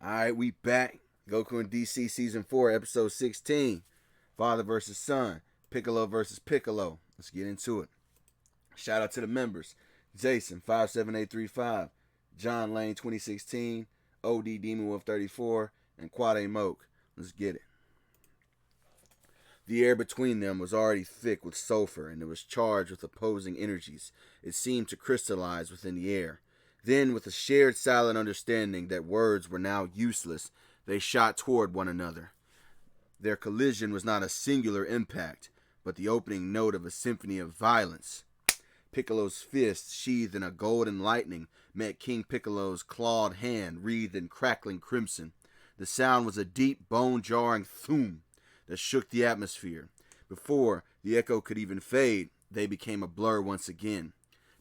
Alright, we back. Goku and DC Season 4, Episode 16. Father versus Son. Piccolo versus Piccolo. Let's get into it. Shout out to the members. Jason, 57835. John Lane, 2016. OD Demon Wolf 34. And Quade Moke. Let's get it. The air between them was already thick with sulfur, and it was charged with opposing energies. It seemed to crystallize within the air. Then, with a shared silent understanding that words were now useless, they shot toward one another. Their collision was not a singular impact, but the opening note of a symphony of violence. Piccolo's fist, sheathed in a golden lightning, met King Piccolo's clawed hand, wreathed in crackling crimson. The sound was a deep, bone-jarring thum that shook the atmosphere. Before the echo could even fade, they became a blur once again.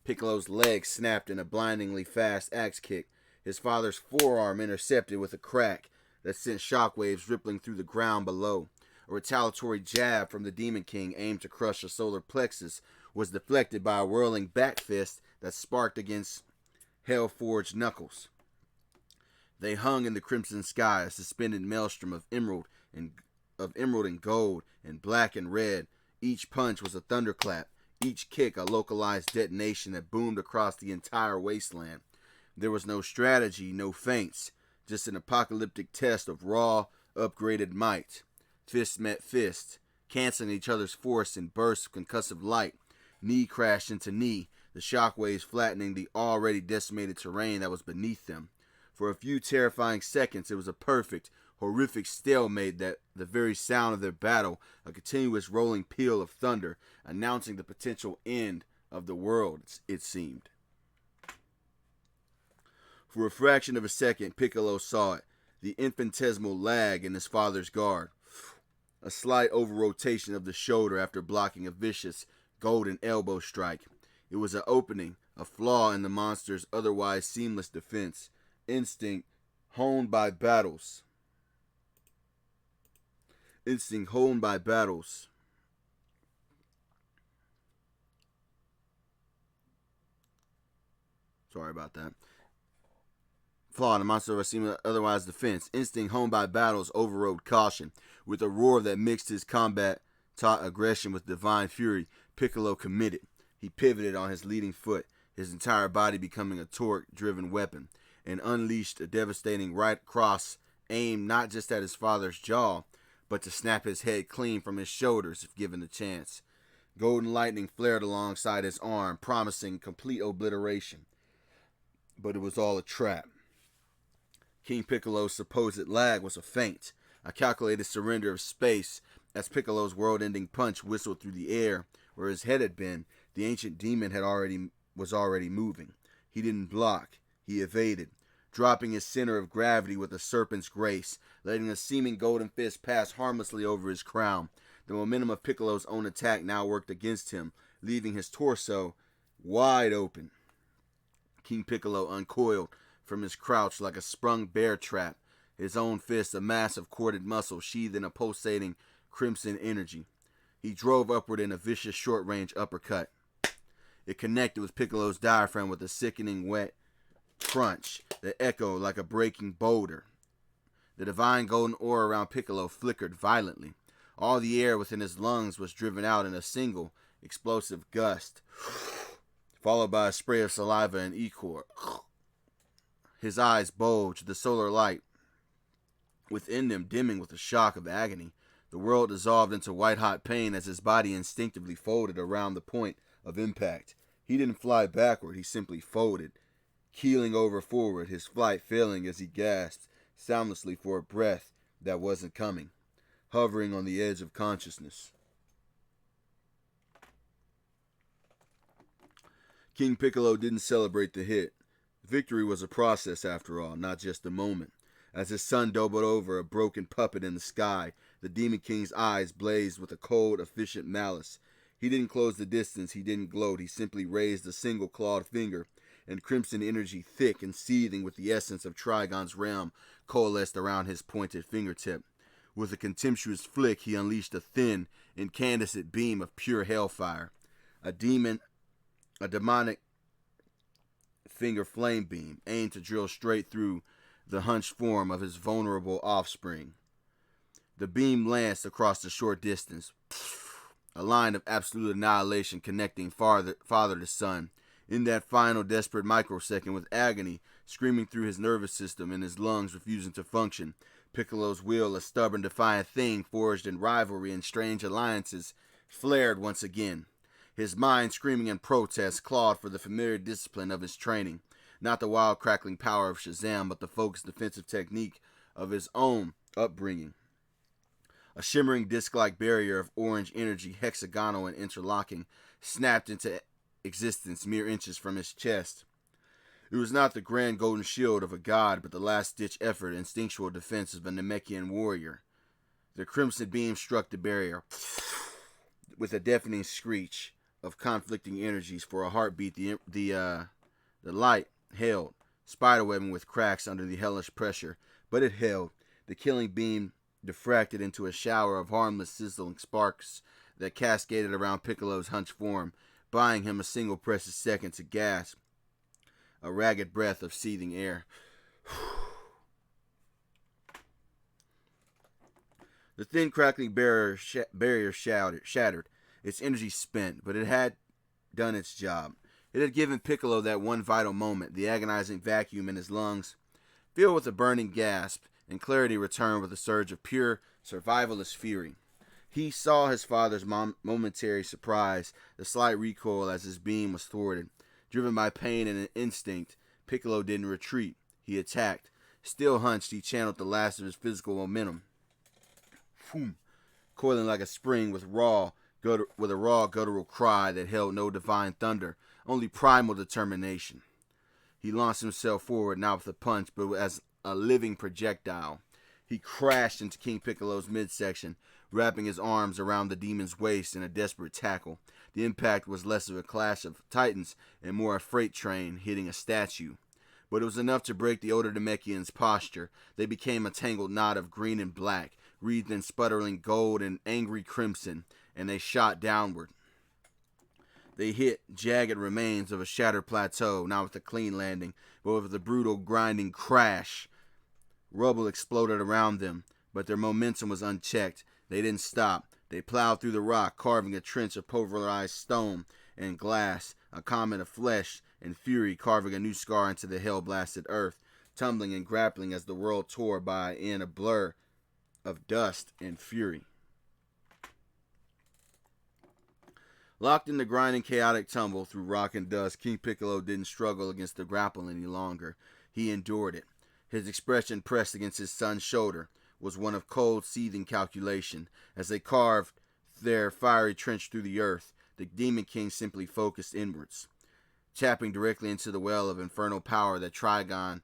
Piccolo's leg snapped in a blindingly fast axe kick. His father's forearm intercepted with a crack that sent shockwaves rippling through the ground below. A retaliatory jab from the Demon King aimed to crush a solar plexus was deflected by a whirling back fist that sparked against hell-forged knuckles. They hung in the crimson sky, a suspended maelstrom of emerald and gold and black and red. Each punch was a thunderclap, each kick a localized detonation that boomed across the entire wasteland. There was no strategy, no feints, just an apocalyptic test of raw, upgraded might. Fist met fist, canceling each other's force in bursts of concussive light. Knee crashed into knee, the shockwaves flattening the already decimated terrain that was beneath them. For a few terrifying seconds, it was a perfect, horrific stalemate, that the very sound of their battle, a continuous rolling peal of thunder, announcing the potential end of the world, it seemed. For a fraction of a second, Piccolo saw it, the infinitesimal lag in his father's guard. A slight over-rotation of the shoulder after blocking a vicious, golden elbow strike. It was an opening, a flaw in the monster's otherwise seamless defense. Instinct honed by battles. Sorry about that. Flaw in the monster seemed otherwise defense. Instinct honed by battles overrode caution. With a roar that mixed his combat-taught aggression with divine fury, Piccolo committed. He pivoted on his leading foot, his entire body becoming a torque-driven weapon, and unleashed a devastating right cross aimed not just at his father's jaw, but to snap his head clean from his shoulders if given the chance. Golden lightning flared alongside his arm, promising complete obliteration. But it was all a trap. King Piccolo's supposed lag was a feint, a calculated surrender of space. As Piccolo's world-ending punch whistled through the air where his head had been, the ancient demon was already moving. He didn't block, he evaded, dropping his center of gravity with a serpent's grace, letting a seeming golden fist pass harmlessly over his crown. The momentum of Piccolo's own attack now worked against him, leaving his torso wide open. King Piccolo uncoiled from his crouch like a sprung bear trap, his own fist a mass of corded muscle sheathed in a pulsating crimson energy. He drove upward in a vicious short-range uppercut. It connected with Piccolo's diaphragm with a sickening wet crunch that echoed like a breaking boulder. The divine golden aura around Piccolo flickered violently. All the air within his lungs was driven out in a single, explosive gust, followed by a spray of saliva and ichor. His eyes bulged, the solar light within them dimming with a shock of agony. The world dissolved into white-hot pain as his body instinctively folded around the point of impact. He didn't fly backward, he simply folded, keeling over forward, his flight failing as he gasped soundlessly for a breath that wasn't coming, hovering on the edge of consciousness. King Piccolo didn't celebrate the hit. Victory was a process after all, not just a moment. As his son doubled over, a broken puppet in the sky, the Demon King's eyes blazed with a cold, efficient malice. He didn't close the distance, he didn't gloat, he simply raised a single clawed finger, and crimson energy, thick and seething with the essence of Trigon's realm, coalesced around his pointed fingertip. With a contemptuous flick, he unleashed a thin, incandescent beam of pure hellfire. A demonic finger flame beam, aimed to drill straight through the hunched form of his vulnerable offspring. The beam lanced across the short distance, a line of absolute annihilation connecting father to son. In that final desperate microsecond, with agony screaming through his nervous system and his lungs refusing to function, Piccolo's will, a stubborn, defiant thing forged in rivalry and strange alliances, flared once again. His mind screaming in protest, clawed for the familiar discipline of his training. Not the wild crackling power of Shazam, but the focused defensive technique of his own upbringing. A shimmering disc-like barrier of orange energy, hexagonal and interlocking, snapped into existence mere inches from his chest. It was not the grand golden shield of a god, but the last-ditch effort, instinctual defense of a Namekian warrior. The crimson beam struck the barrier with a deafening screech of conflicting energies. For a heartbeat, the light held, spiderwebbing with cracks under the hellish pressure, but it held. The killing beam diffracted into a shower of harmless, sizzling sparks that cascaded around Piccolo's hunched form, buying him a single precious second to gasp a ragged breath of seething air. The thin, crackling barrier shattered, its energy spent, but it had done its job. It had given Piccolo that one vital moment, the agonizing vacuum in his lungs, filled with a burning gasp, and clarity returned with a surge of pure, survivalist fury. He saw his father's momentary surprise, the slight recoil as his beam was thwarted. Driven by pain and an instinct, Piccolo didn't retreat. He attacked. Still hunched, he channeled the last of his physical momentum. Boom. Coiling like a spring with a raw, guttural cry that held no divine thunder, only primal determination. He launched himself forward, not with a punch, but as a living projectile. He crashed into King Piccolo's midsection, wrapping his arms around the demon's waist in a desperate tackle. The impact was less of a clash of titans and more a freight train hitting a statue. But it was enough to break the older Namekian's posture. They became a tangled knot of green and black, wreathed in sputtering gold and angry crimson, and they shot downward. They hit jagged remains of a shattered plateau, not with a clean landing, but with a brutal grinding crash. Rubble exploded around them, but their momentum was unchecked. They didn't stop. They plowed through the rock, carving a trench of pulverized stone and glass, a comet of flesh and fury carving a new scar into the hell-blasted earth, tumbling and grappling as the world tore by in a blur of dust and fury. Locked in the grinding, chaotic tumble through rock and dust, King Piccolo didn't struggle against the grapple any longer. He endured it. His expression pressed against his son's shoulder was one of cold, seething calculation. As they carved their fiery trench through the earth, the Demon King simply focused inwards, tapping directly into the well of infernal power that Trigon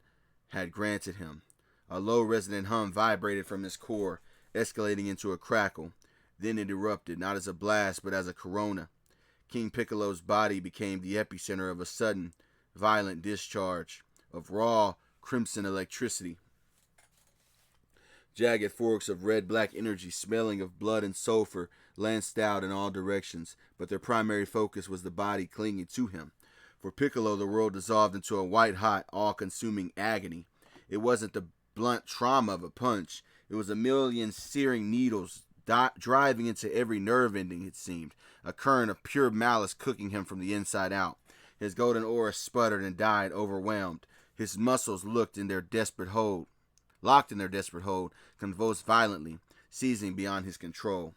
had granted him. A low, resonant hum vibrated from his core, escalating into a crackle. Then it erupted, not as a blast, but as a corona. King Piccolo's body became the epicenter of a sudden, violent discharge of raw, crimson electricity. Jagged forks of red-black energy smelling of blood and sulfur lanced out in all directions, but their primary focus was the body clinging to him. For Piccolo, the world dissolved into a white-hot, all-consuming agony. It wasn't the blunt trauma of a punch. It was a million searing needles driving into every nerve ending, it seemed, a current of pure malice cooking him from the inside out. His golden aura sputtered and died, overwhelmed. His muscles locked in their desperate hold, convulsed violently, seizing beyond his control.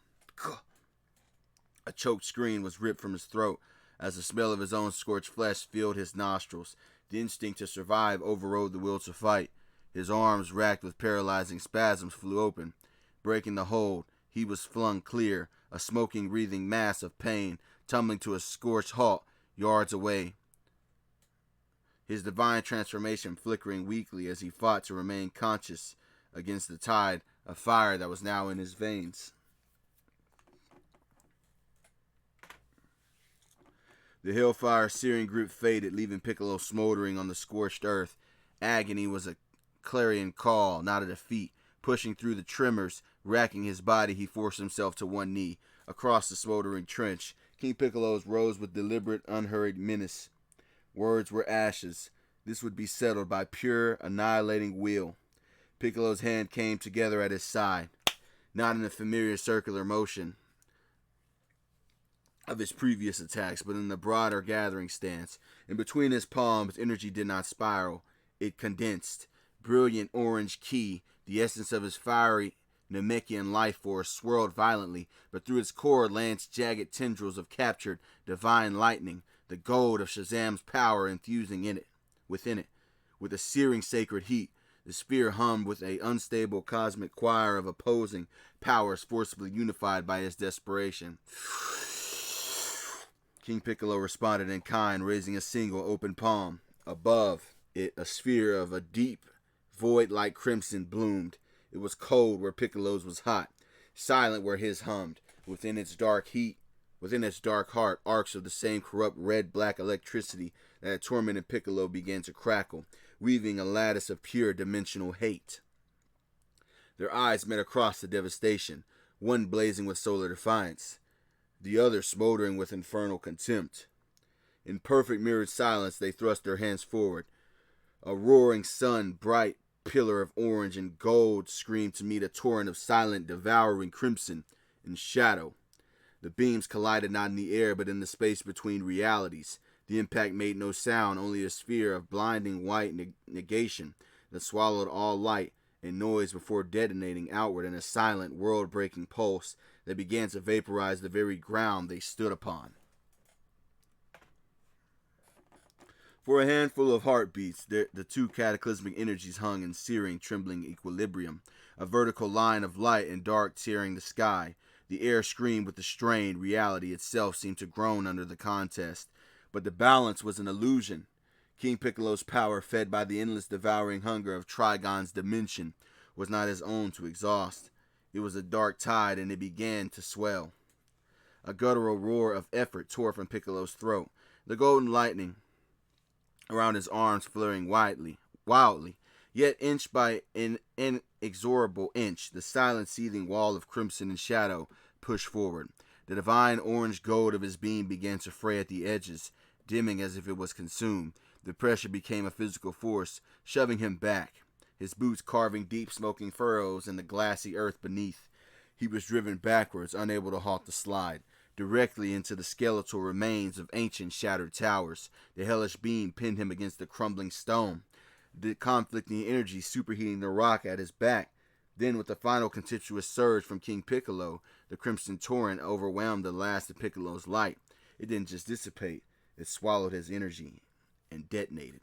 A choked scream was ripped from his throat as the smell of his own scorched flesh filled his nostrils. The instinct to survive overrode the will to fight. His arms, racked with paralyzing spasms, flew open. Breaking the hold, he was flung clear, a smoking, wreathing mass of pain, tumbling to a scorched halt yards away. His divine transformation flickering weakly as he fought to remain conscious against the tide of fire that was now in his veins. The hellfire searing grip faded, leaving Piccolo smoldering on the scorched earth. Agony was a clarion call, not a defeat. Pushing through the tremors, racking his body, he forced himself to one knee. Across the smoldering trench, King Piccolo rose with deliberate, unhurried menace. Words were ashes. This would be settled by pure, annihilating will. Piccolo's hand came together at his side, not in the familiar circular motion of his previous attacks, but in the broader gathering stance. In between his palms, energy did not spiral. It condensed. Brilliant orange ki, the essence of his fiery namekian life force, swirled violently, but through its core lanced jagged tendrils of captured divine lightning, the gold of Shazam's power infusing within it. With a searing sacred heat, the spear hummed with an unstable cosmic choir of opposing powers forcibly unified by his desperation. King Piccolo responded in kind, raising a single open palm. Above it, a sphere of a deep, void-like crimson bloomed. It was cold where Piccolo's was hot, silent where his hummed. Within its dark heart, arcs of the same corrupt red-black electricity that had tormented Piccolo began to crackle, weaving a lattice of pure dimensional hate. Their eyes met across the devastation, one blazing with solar defiance, the other smoldering with infernal contempt. In perfect mirrored silence, they thrust their hands forward. A roaring sun, bright pillar of orange and gold, screamed to meet a torrent of silent, devouring crimson and shadow. The beams collided not in the air, but in the space between realities. The impact made no sound, only a sphere of blinding white negation that swallowed all light and noise before detonating outward in a silent, world-breaking pulse that began to vaporize the very ground they stood upon. For a handful of heartbeats, the two cataclysmic energies hung in searing, trembling equilibrium, a vertical line of light and dark tearing the sky. The air screamed with the strain. Reality itself seemed to groan under the contest. But the balance was an illusion. King Piccolo's power, fed by the endless devouring hunger of Trigon's dimension, was not his own to exhaust. It was a dark tide, and it began to swell. A guttural roar of effort tore from Piccolo's throat, the golden lightning around his arms flaring wildly. Yet inch by an inexorable inch, the silent seething wall of crimson and shadow pushed forward. The divine orange gold of his beam began to fray at the edges, dimming as if it was consumed. The pressure became a physical force, shoving him back, his boots carving deep smoking furrows in the glassy earth beneath. He was driven backwards, unable to halt the slide, directly into the skeletal remains of ancient shattered towers. The hellish beam pinned him against the crumbling stone, the conflicting energy superheating the rock at his back. Then, with a final contemptuous surge from King Piccolo, the crimson torrent overwhelmed the last of Piccolo's light. It didn't just dissipate, it swallowed his energy and detonated.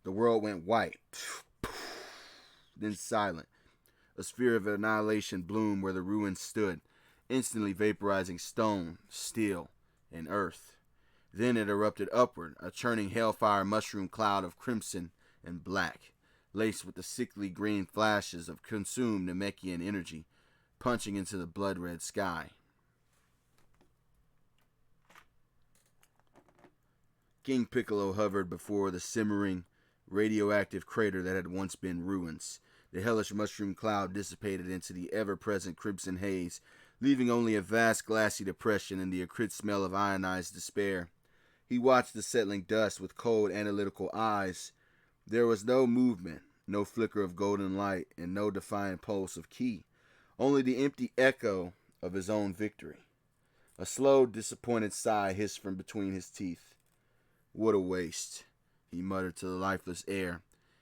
The world went white, then silent. A sphere of annihilation bloomed where the ruins stood, instantly vaporizing stone, steel, and earth. Then it erupted upward, a churning hellfire mushroom cloud of crimson and black, laced with the sickly green flashes of consumed namekian energy, punching into the blood-red sky. King Piccolo hovered before the simmering, radioactive crater that had once been ruins. The hellish mushroom cloud dissipated into the ever-present crimson haze, leaving only a vast glassy depression and the acrid smell of ionized despair. He watched the settling dust with cold, analytical eyes. There was no movement, no flicker of golden light, and no defiant pulse of ki. Only the empty echo of his own victory. A slow, disappointed sigh hissed from between his teeth. "What a waste," he muttered to the lifeless air.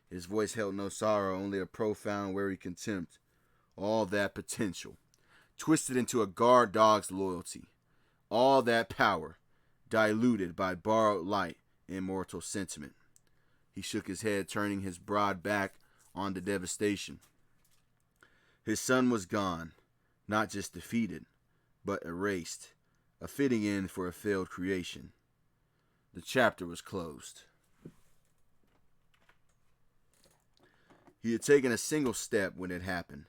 His voice held no sorrow, only a profound, weary contempt. All that potential, twisted into a guard dog's loyalty. All that power, diluted by borrowed light and mortal sentiment. He shook his head, turning his broad back on the devastation. His son was gone, not just defeated, but erased. A fitting end for a failed creation. The chapter was closed. He had taken a single step when it happened.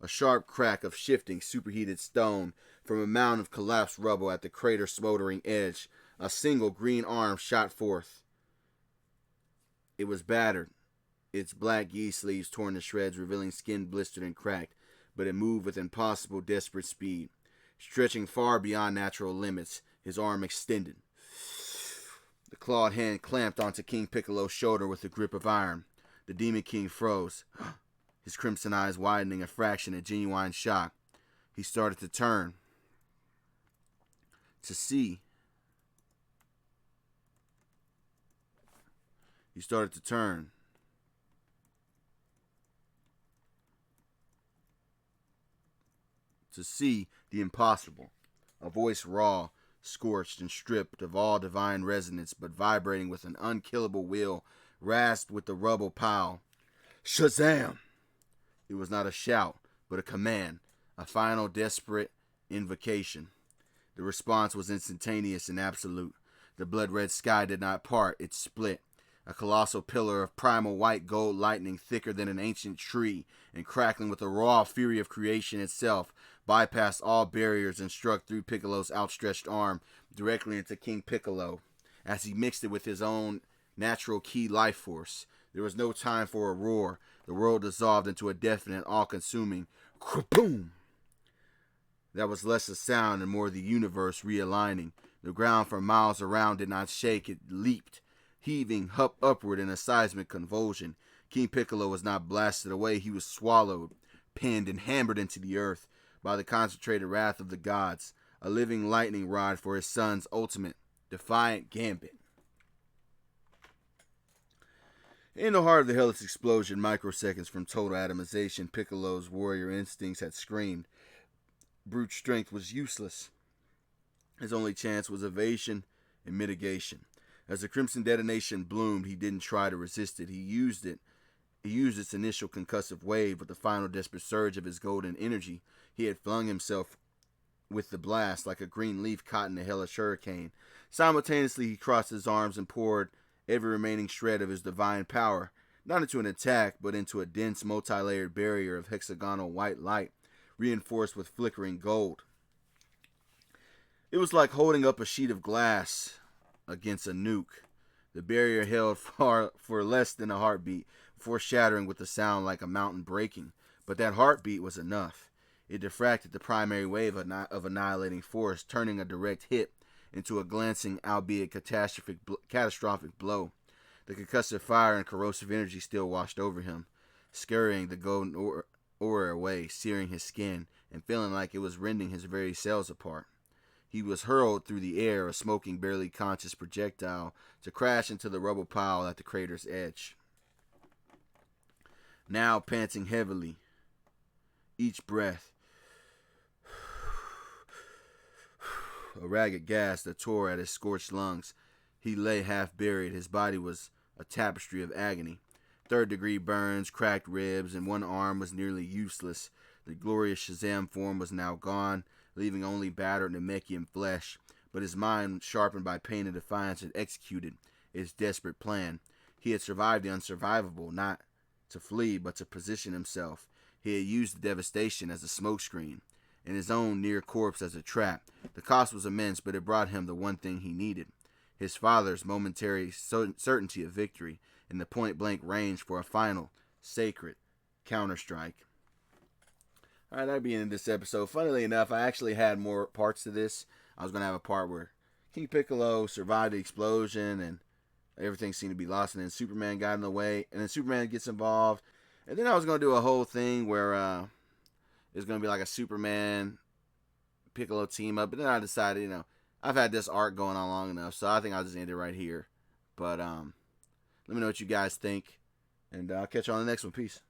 A sharp crack of shifting, superheated stone from a mound of collapsed rubble at the crater's smoldering edge. A single green arm shot forth. It was battered, its black gi sleeves torn to shreds, revealing skin blistered and cracked, but it moved with impossible, desperate speed. Stretching far beyond natural limits, his arm extended. The clawed hand clamped onto King Piccolo's shoulder with a grip of iron. The Demon King froze. his crimson eyes widening a fraction in genuine shock. He started to turn. To see. He started to turn. To see the impossible. A voice raw, scorched and stripped of all divine resonance, but vibrating with an unkillable will, rasped with the rubble pile. Shazam! It was not a shout, but a command, a final desperate invocation. The response was instantaneous and absolute. The blood-red sky did not part, it split. A colossal pillar of primal white gold lightning thicker than an ancient tree and crackling with the raw fury of creation itself bypassed all barriers and struck through Piccolo's outstretched arm directly into King Piccolo as he mixed it with his own natural key life force. There was no time for a roar. The world dissolved into a deafening, all-consuming kaboom. That was less a sound and more the universe realigning. The ground for miles around did not shake, it leaped, heaving upward in a seismic convulsion. King Piccolo was not blasted away, he was swallowed, pinned, and hammered into the earth by the concentrated wrath of the gods, a living lightning rod for his son's ultimate, defiant gambit. In the heart of the hellish explosion, microseconds from total atomization, Piccolo's warrior instincts had screamed. Brute strength was useless. His only chance was evasion and mitigation. As the crimson detonation bloomed, he didn't try to resist it. He used its initial concussive wave with the final desperate surge of his golden energy. He had flung himself with the blast like a green leaf caught in a hellish hurricane. Simultaneously, he crossed his arms and poured every remaining shred of his divine power, not into an attack, but into a dense, multi-layered barrier of hexagonal white light, reinforced with flickering gold. It was like holding up a sheet of glass against a nuke. The barrier held for less than a heartbeat, before shattering with a sound like a mountain breaking. But that heartbeat was enough. It diffracted the primary wave of annihilating force, turning a direct hit into a glancing, albeit catastrophic blow. The concussive fire and corrosive energy still washed over him, scurrying the golden aura away, searing his skin, and feeling like it was rending his very cells apart. He was hurled through the air, a smoking, barely conscious projectile, to crash into the rubble pile at the crater's edge. Now panting heavily, each breath a ragged gas that tore at his scorched lungs. He lay half buried. His body was a tapestry of agony. Third-degree burns, cracked ribs, and one arm was nearly useless. The glorious Shazam form was now gone, leaving only battered namekian flesh. But his mind, sharpened by pain and defiance, had executed its desperate plan. He had survived the unsurvivable, not to flee, but to position himself. He had used the devastation as a smokescreen, and his own near corpse as a trap. The cost was immense, but it brought him the one thing he needed: his father's momentary certainty of victory and the point-blank range for a final, sacred counterstrike. Alright, that'd be the end of this episode. Funnily enough, I actually had more parts to this. I was going to have a part where King Piccolo survived the explosion and everything seemed to be lost, and then Superman got in the way, and then Superman gets involved. And then I was going to do a whole thing where it's going to be like a Superman Piccolo team up, but then I decided, I've had this arc going on long enough, so I think I'll just end it right here. But let me know what you guys think, and I'll catch you on the next one. Peace.